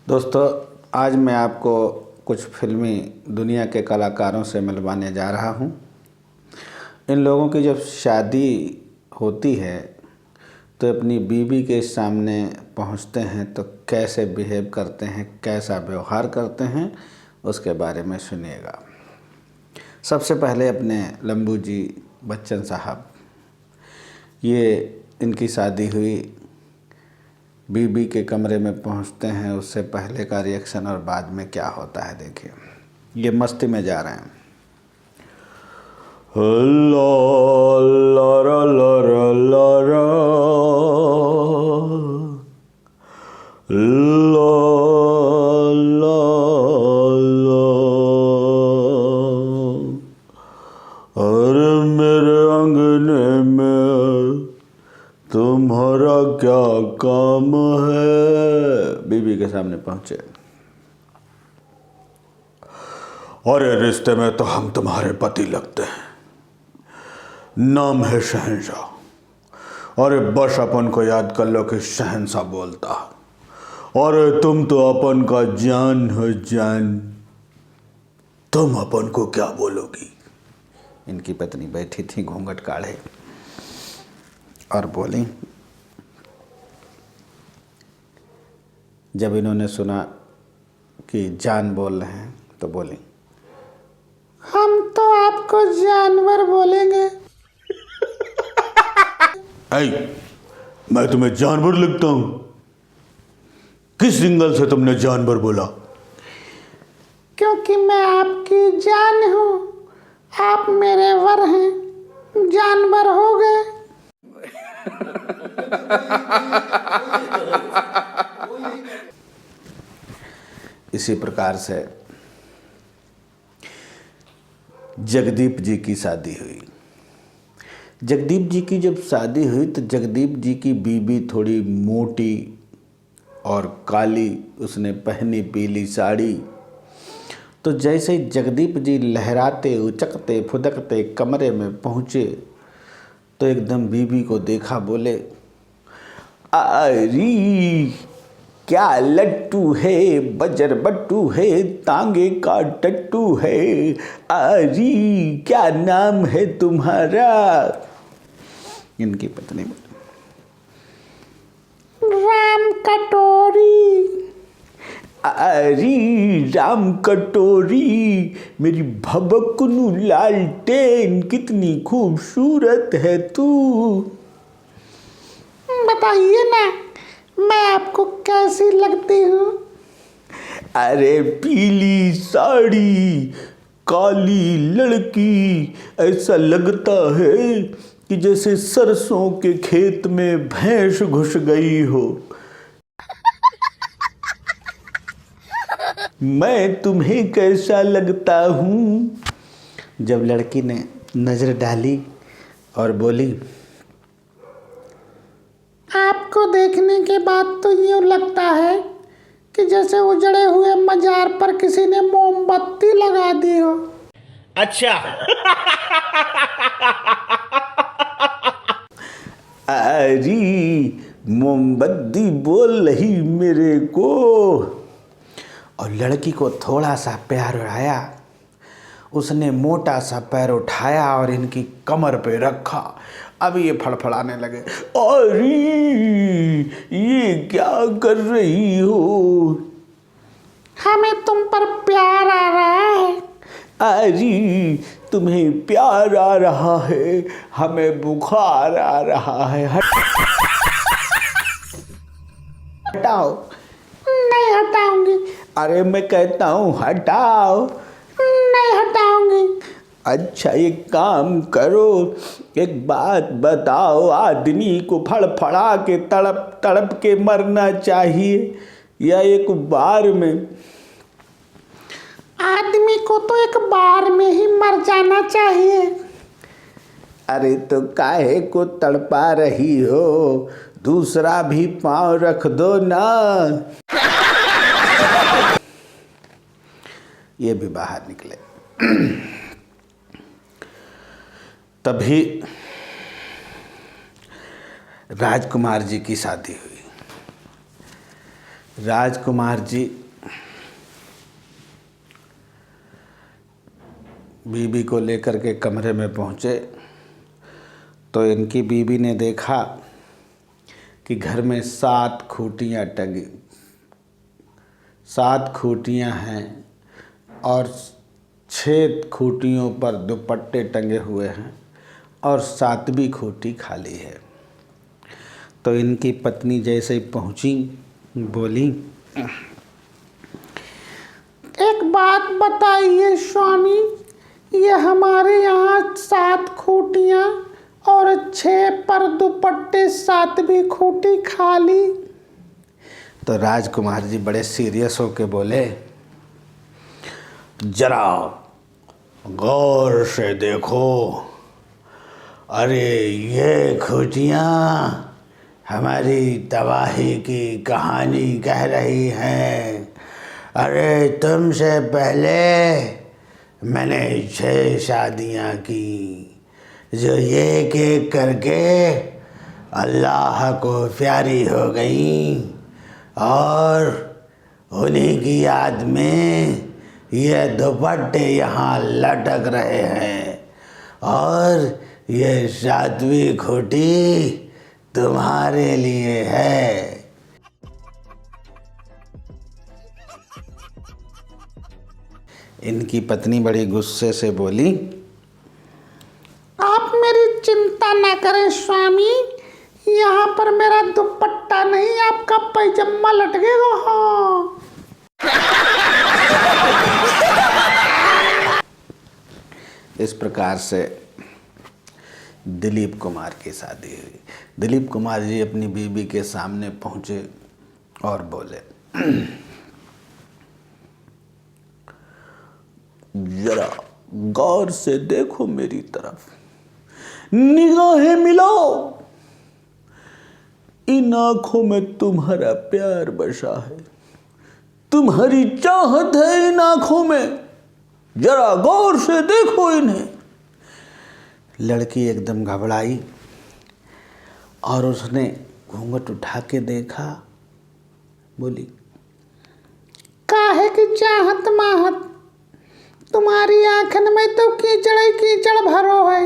दोस्तों, आज मैं आपको कुछ फिल्मी दुनिया के कलाकारों से मिलवाने जा रहा हूँ। इन लोगों की जब शादी होती है तो अपनी बीवी के सामने पहुँचते हैं तो कैसे बिहेव करते हैं, कैसा व्यवहार करते हैं, उसके बारे में सुनिएगा। सबसे पहले अपने लंबू जी बच्चन साहब, ये इनकी शादी हुई, बीबी के कमरे में पहुंचते हैं, उससे पहले का रिएक्शन और बाद में क्या होता है देखिए। ये मस्ती में जा रहे हैं। अरे मेरे अंगने में तुम्हारा क्या काम है? बीबी के सामने पहुंचे। अरे रिश्ते में तो हम तुम्हारे पति लगते हैं, नाम है शहंशाह। अरे बस अपन को याद कर लो कि शहंशाह बोलता। अरे तुम तो अपन का जान हो जान, तुम अपन को क्या बोलोगी? इनकी पत्नी बैठी थी घूंघट काढ़े और बोली। जब इन्होंने सुना कि जान बोल रहे हैं तो बोली, हम तो आपको जानवर बोलेंगे। मैं तुम्हें जानवर लगता हूं? किस सिंगल से तुमने जानवर बोला? क्योंकि मैं आपकी जान हूं, आप मेरे वर हैं, जानवर हो गए। इसी प्रकार से जगदीप जी की शादी हुई। जगदीप जी की जब शादी हुई तो जगदीप जी की बीबी थोड़ी मोटी और काली, उसने पहनी पीली साड़ी। तो जैसे ही जगदीप जी लहराते उचकते फुदकते कमरे में पहुँचे तो एकदम बीबी को देखा, बोले, अरे क्या लट्टू है, बजर बट्टू है, तांगे का टट्टू है, अरे क्या नाम है तुम्हारा? इनकी पत्नी बोली, राम कटोरी। अरे राम कटोरी, मेरी भबकनू लालटेन, कितनी खूबसूरत है तू। बताइए ना, मैं आपको कैसी लगती हूँ? अरे पीली साड़ी, काली लड़की, ऐसा लगता है कि जैसे सरसों के खेत में भैंस घुस गई हो। मैं तुम्हें कैसा लगता हूँ? जब लड़की ने नजर डाली और बोली, आपको देखने के बाद तो यूँ लगता है कि जैसे उजड़े हुए मजार पर किसी ने मोमबत्ती लगा दी हो। अच्छा। अरे मोमबत्ती बोल रही मेरे को। और लड़की को थोड़ा सा प्यार आया, उसने मोटा सा पैर उठाया और इनकी कमर पे रखा। अब ये फड़फड़ाने लगे, अरे ये क्या कर रही हो? हमें तुम पर प्यार आ रहा है। अरे तुम्हें प्यार आ रहा है, हमें बुखार आ रहा है। हटाओ। नहीं हटाऊंगी। अरे मैं कहता हूँ हटाओ। नहीं हटाऊंगी। अच्छा एक काम करो, एक बात बताओ, आदमी को फड़फड़ा के तड़प तड़प के मरना चाहिए या एक बार में? आदमी को तो एक बार में ही मर जाना चाहिए। अरे तो काहे को तड़पा रही हो? दूसरा भी पांव रख दो ना। ये भी बाहर निकले। तभी राजकुमार जी की शादी हुई। राजकुमार जी बीबी को लेकर के कमरे में पहुँचे तो इनकी बीबी ने देखा कि घर में 7 खूंटियाँ टंगी, 7 खूंटियाँ हैं और 6 खूंटियों पर दुपट्टे टंगे हुए हैं और 7वीं खूंटी खाली है। तो इनकी पत्नी जैसे ही पहुंची बोली, एक बात बताइए स्वामी, ये हमारे यहाँ 7 खूंटियाँ और 6 पर दुपट्टे, 7वीं खूंटी खाली। तो राजकुमार जी बड़े सीरियस होके बोले, जरा गौर से देखो, अरे ये खूंटियाँ हमारी तबाही की कहानी कह रही हैं। अरे तुमसे पहले मैंने 6 शादियाँ की जो एक एक करके अल्लाह को प्यारी हो गई और उन्हीं की याद में ये दुपट्टे यहाँ लटक रहे हैं और ये 7वीं खूंटी तुम्हारे लिए है। इनकी पत्नी बड़ी गुस्से से बोली, आप मेरी चिंता न करें स्वामी, यहाँ पर मेरा दुपट्टा नहीं, आपका पैजामा लटकेगा। हाँ, इस प्रकार से दिलीप कुमार की शादी हुई। दिलीप कुमार जी अपनी बीबी के सामने पहुँचे और बोले, जरा गौर से देखो मेरी तरफ, निगाहें मिलाओ, इन आंखों में तुम्हारा प्यार बसा है, तुम्हारी चाहत है इन आंखों में, जरा गौर से देखो इन्हें। लड़की एकदम घबराई और उसने घूंघट उठा के देखा, बोली, काहे की चाहत माहत, तुम्हारी आंखन में तो कीचड़ ही कीचड़ भरो है।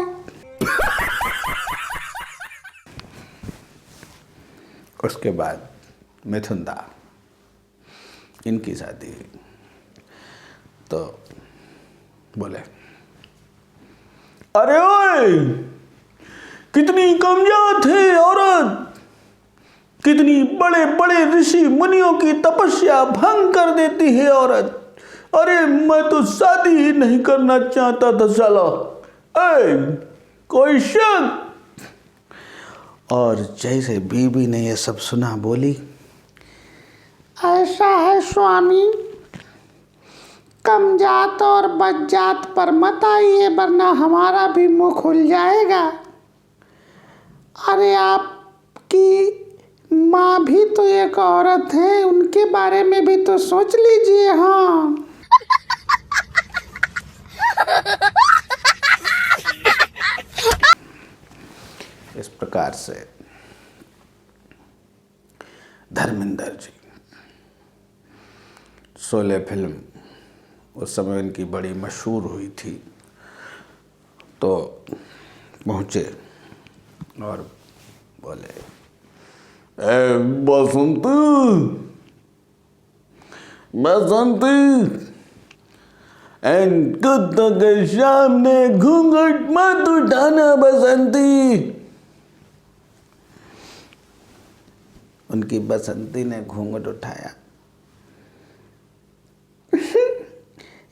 उसके बाद मिथुनदा इनकी शादी हुई। तो बोले, अरे ओए, कितनी कमजोर थे औरत, कितनी बड़े बड़े ऋषि मुनियों की तपस्या भंग कर देती है औरत। अरे मैं तो शादी ही नहीं करना चाहता था साला, कोई शक। और जैसे बीबी ने ये सब सुना बोली, ऐसा है स्वामी, कम जात और बच जात पर मत आइए वरना हमारा भी मुंह खुल जाएगा। अरे आपकी माँ भी तो एक औरत है, उनके बारे में भी तो सोच लीजिए। हाँ, इस प्रकार से धर्मेंद्र जी, शोले फिल्म उस समय इनकी बड़ी मशहूर हुई थी, तो पहुँचे और बोले, ए बसंती, बसंती, कुत्तों के सामने घूंघट मत उठाना बसंती। उनकी बसंती ने घूंघट उठाया।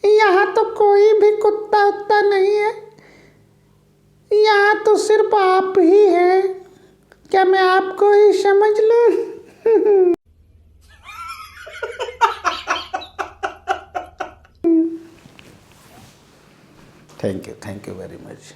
यहाँ तो कोई भी कुत्ता उत्ता नहीं है, यहाँ तो सिर्फ आप ही हैं। क्या मैं आपको ही समझ लूं? Thank you very much.